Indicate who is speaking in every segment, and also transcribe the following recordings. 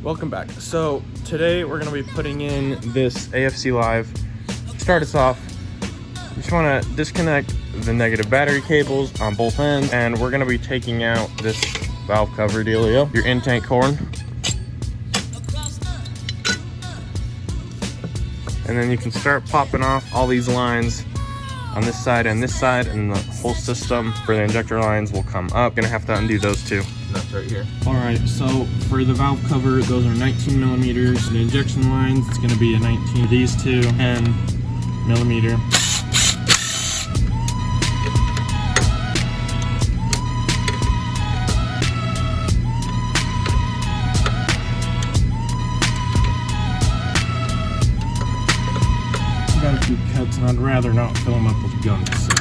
Speaker 1: Welcome back. So today we're going to be putting in this AFC Live. To start us off, you just want to disconnect the negative battery cables on both ends, and we're going to be taking out this valve cover dealio, your intake horn. And then you can start popping off all these lines on this side, and the whole system for the injector lines will come up. Gonna have to undo those two nuts right here. All right, so for the valve cover, those are 19 millimeters. The injection lines, it's gonna be a 19. These two, 10 millimeter. Got a few cuts, and I'd rather not fill them up with gum. So.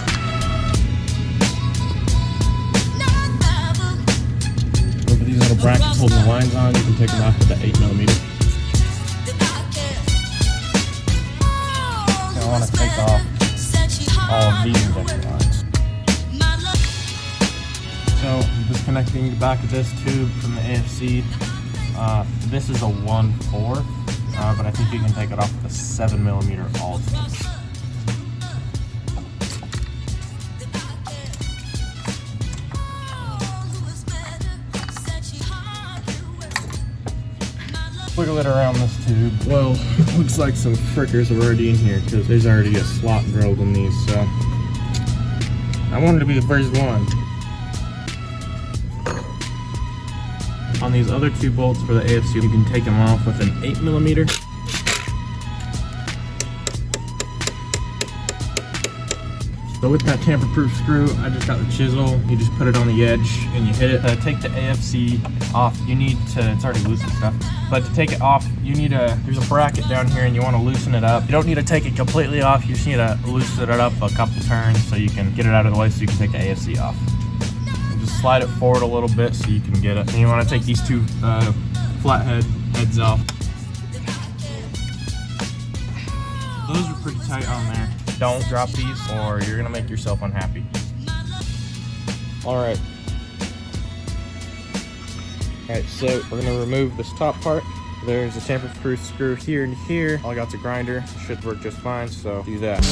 Speaker 1: Over these little brackets holding the lines on, you can take them off with the 8 millimeter. I want to take off all of these injection lines. So I'm disconnecting the back of this tube from the AFC. This is a 1/4. But I think you can take it off with a 7 millimeter also. Wiggle it around this tube. Well, looks like some frickers are already in here because there's already a slot drilled in these, so I wanted to be the first one. On these other two bolts for the AFC, you can take them off with an 8 millimeter. So with that tamper-proof screw, I just got the chisel. You just put it on the edge and you hit it. Take the AFC off. You need to, it's already loose and stuff, but to take it off, you need there's a bracket down here and you want to loosen it up. You don't need to take it completely off. You just need to loosen it up a couple turns so you can get it out of the way so you can take the AFC off. Slide it forward a little bit so you can get it. And you want to take these two flathead heads off. Those are pretty tight on there. Don't drop these or you're gonna make yourself unhappy. Alright, so we're gonna remove this top part. There's a tamper-proof screw here and here. All I got's a grinder. Should work just fine, so do that.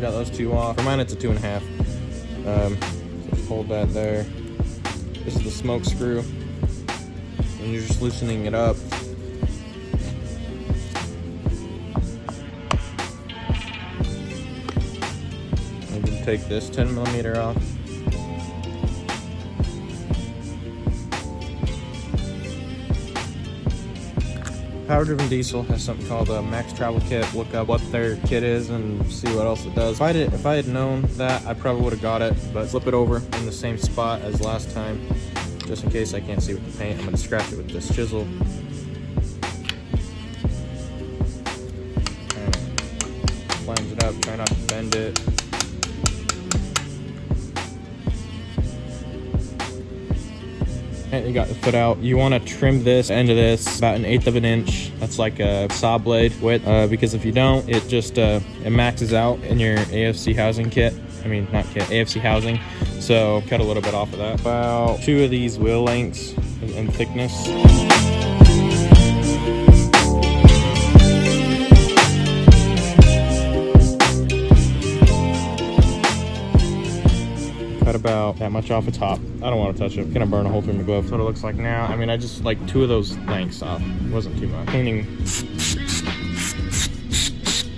Speaker 1: Got those two off. For mine, it's a 2.5. So just hold that there. This is the smoke screw, and you're just loosening it up. You can take this 10 millimeter off. Power Driven Diesel has something called a Max Travel Kit. Look up what their kit is and see what else it does. If I had known that, I probably would have got it, but flip it over in the same spot as last time, just in case I can't see with the paint. I'm going to scratch it with this chisel. And lines it up, try not to bend it. And you got the foot out. You want to trim this end of this about 1/8 of an inch. That's like a saw blade width, because if you don't, it just it maxes out in your AFC housing kit. I mean, not kit, AFC housing. So cut a little bit off of that. About 2 of these wheel lengths in thickness. Cut about that much off the top. I don't want to touch it. I'm gonna burn a hole through my glove. That's what it looks like now. I mean, I just like 2 of those lengths off. It wasn't too much. Cleaning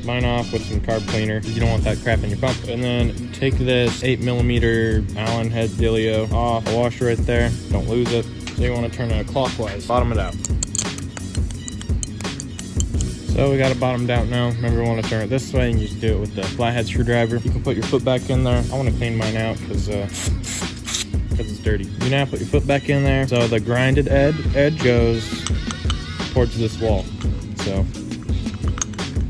Speaker 1: mine off with some carb cleaner. You don't want that crap in your pump. And then take this 8 millimeter Allen head dealio off. The washer right there. Don't lose it. So you want to turn it clockwise. Bottom it out. So we got it bottomed out now. Remember, we want to turn it this way, and you just do it with the flathead screwdriver. You can put your foot back in there. I want to clean mine out because it's dirty. You now put your foot back in there. So the grinded edge goes towards this wall. So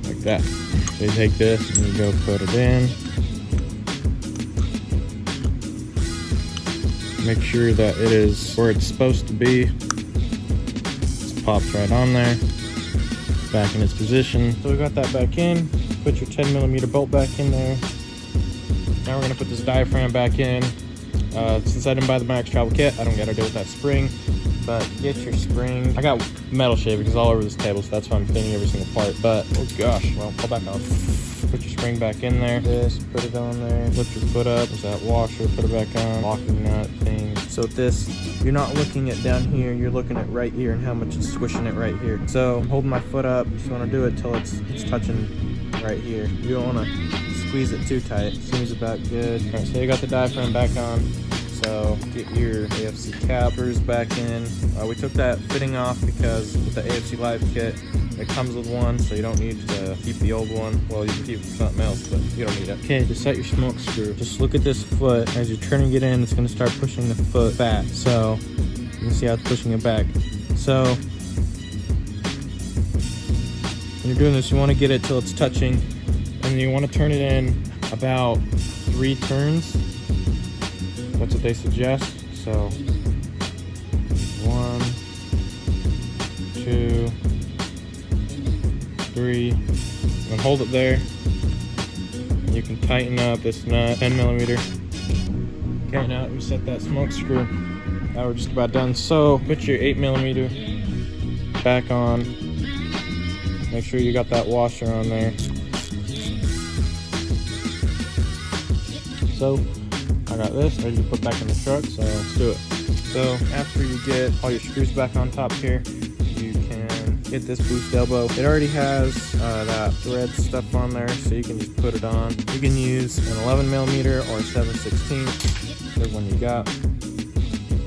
Speaker 1: like that. So you take this and you go put it in. Make sure that it is where it's supposed to be. It pops right on there. Back in its position. So we got that back in. Put your 10mm bolt back in there. Now we're gonna put this diaphragm back in. Since I didn't buy the Max Travel kit, I don't gotta deal with that spring. But get your spring. I got metal shavings all over this table, so that's why I'm cleaning every single part. But oh gosh, well, pull back on. Put your spring back in there. This, put it on there. Lift your foot up. There's that washer. Put it back on. Locking nut thing. So with this, you're not looking at down here. You're looking at right here and how much it's squishing it right here. So I'm holding my foot up. Just want to do it till it's touching right here. You don't want to squeeze it too tight. Seems about good. All right, so you got the diaphragm back on. So get your AFC cappers back in. We took that fitting off because with the AFC Live kit, it comes with one, so you don't need to keep the old one. Well, you can keep it for something else, but you don't need it. Okay, to set your smoke screw, just look at this foot. As you're turning it in, it's gonna start pushing the foot back. So you can see how it's pushing it back. So when you're doing this, you wanna get it till it's touching, and you wanna turn it in about 3 turns. That's what they suggest. So 1, 2, 3, and hold it there. And you can tighten up this nut, 10mm. Okay, now we set that smoke screw. Now we're just about done. So put your 8mm back on. Make sure you got that washer on there. So I got this ready to put back in the truck, so let's do it. So after you get all your screws back on top here, you can get this boost elbow. It already has that thread stuff on there, so you can just put it on. You can use an 11mm or 7/16, whichever one you got.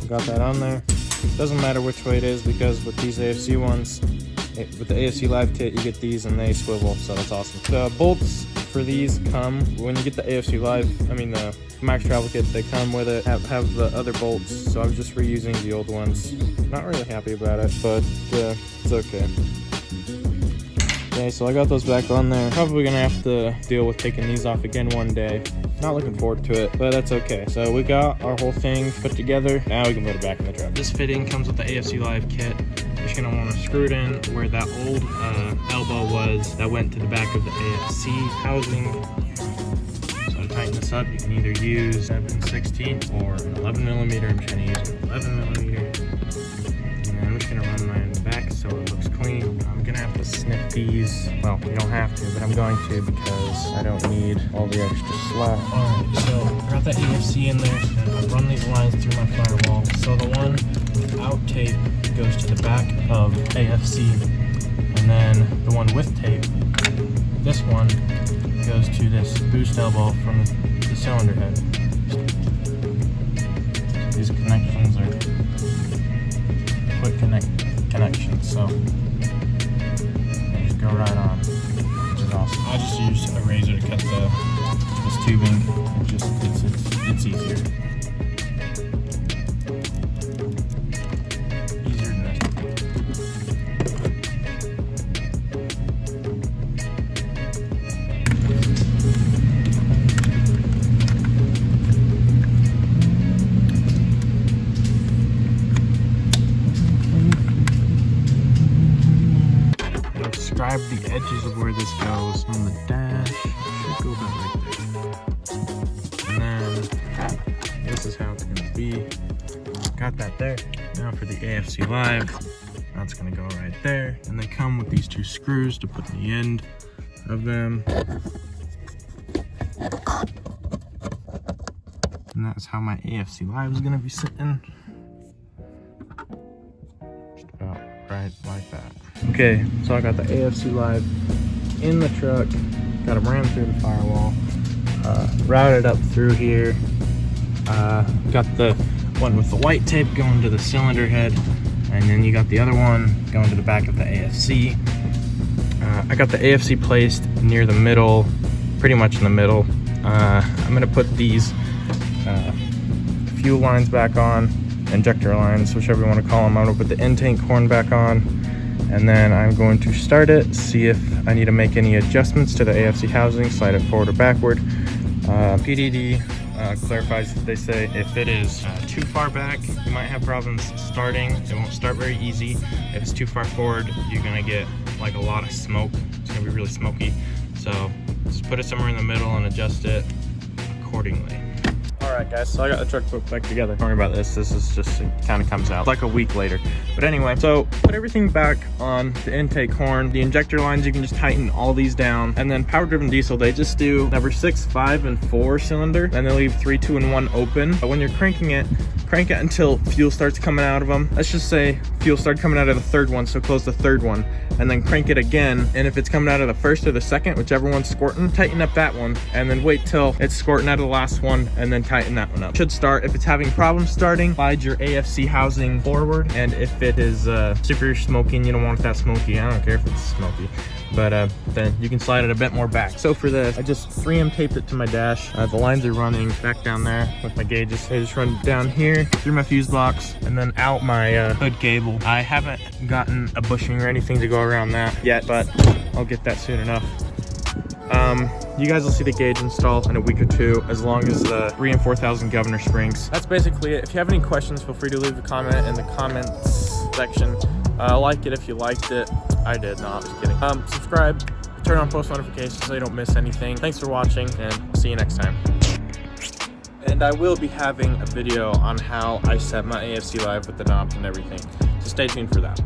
Speaker 1: Got that on there. Doesn't matter which way it is, because with these AFC ones, with the AFC Live kit, you get these and they swivel, so that's awesome. The bolts for these come when you get the AFC Live, the Max Travel kit, they come with it, have the other bolts, so I'm just reusing the old ones. Not really happy about it, but it's okay. Okay, so I got those back on there. Probably gonna have to deal with taking these off again one day. Not looking forward to it, but that's okay. So we got our whole thing put together. Now we can put it back in the truck. This fitting comes with the AFC Live kit. You're just gonna want to screw it in where that old elbow was that went to the back of the AFC housing. So to tighten this up, you can either use 7/16 or an 11mm. I'm just gonna use an 11mm. And I'm just gonna run mine back so it looks clean. I'm gonna have to snip these. Well, you don't have to, but I'm going to because I don't need all the extra slack. Alright, so I got that AFC in there, and I've run these lines through my firewall. So the one without tape goes to the back of AFC, and then the one with tape, this one goes to this boost elbow from the cylinder head. So these connections are quick connections, so they just go right on, which is awesome. I just use a razor to cut this tubing. It's easier. Describe the edges of where this goes on the dash. Should go about right there. And then this is how it's going to be. Got that there. Now for the AFC Live, that's going to go right there. And they come with these 2 screws to put in the end of them. And that's how my AFC Live is going to be sitting. Just about right like that. Okay, so I got the AFC Live in the truck, got them ran through the firewall, routed up through here, got the one with the white tape going to the cylinder head, and then you got the other one going to the back of the AFC. I got the AFC placed near the middle, pretty much in the middle. I'm gonna put these fuel lines back on, injector lines, whichever you want to call them. I'm gonna put the end tank horn back on, and then I'm going to start it, see if I need to make any adjustments to the AFC housing, slide it forward or backward. PDD clarifies, they say if it is too far back, you might have problems starting. It won't start very easy. If it's too far forward, you're gonna get like a lot of smoke. It's gonna be really smoky. So just put it somewhere in the middle and adjust it accordingly. Alright guys, so I got the truck put back together. Don't worry about this, this is just, it kind of comes out like a week later. But anyway, so put everything back on the intake horn. The injector lines, you can just tighten all these down. And then power driven diesel, they just do number 6, 5, and 4 cylinder. And they leave 3, 2, and 1 open. But when you're cranking it, crank it until fuel starts coming out of them. Let's just say fuel started coming out of the third one, so close the third one. And then crank it again. And if it's coming out of the first or the second, whichever one's squirting, tighten up that one. And then wait till it's squirting out of the last one, and then tighten that one up. Should start. If it's having problems starting, slide your AFC housing forward. And if it is super smoky and you don't want it that smoky, I don't care if it's smoky, but then you can slide it a bit more back. So for this, I just 3M taped it to my dash. The lines are running back down there with my gauges. I just run down here through my fuse box and then out my hood cable. I haven't gotten a bushing or anything to go around that yet, but I'll get that soon enough. You guys will see the gauge install in a week or two, as long as the 3 and 4,000 governor springs. That's basically it. If you have any questions, feel free to leave a comment in the comments section. Like it if you liked it. I did, no, I'm just kidding. Subscribe, turn on post notifications so you don't miss anything. Thanks for watching, and I'll see you next time. And I will be having a video on how I set my AFC live with the knobs and everything, so stay tuned for that.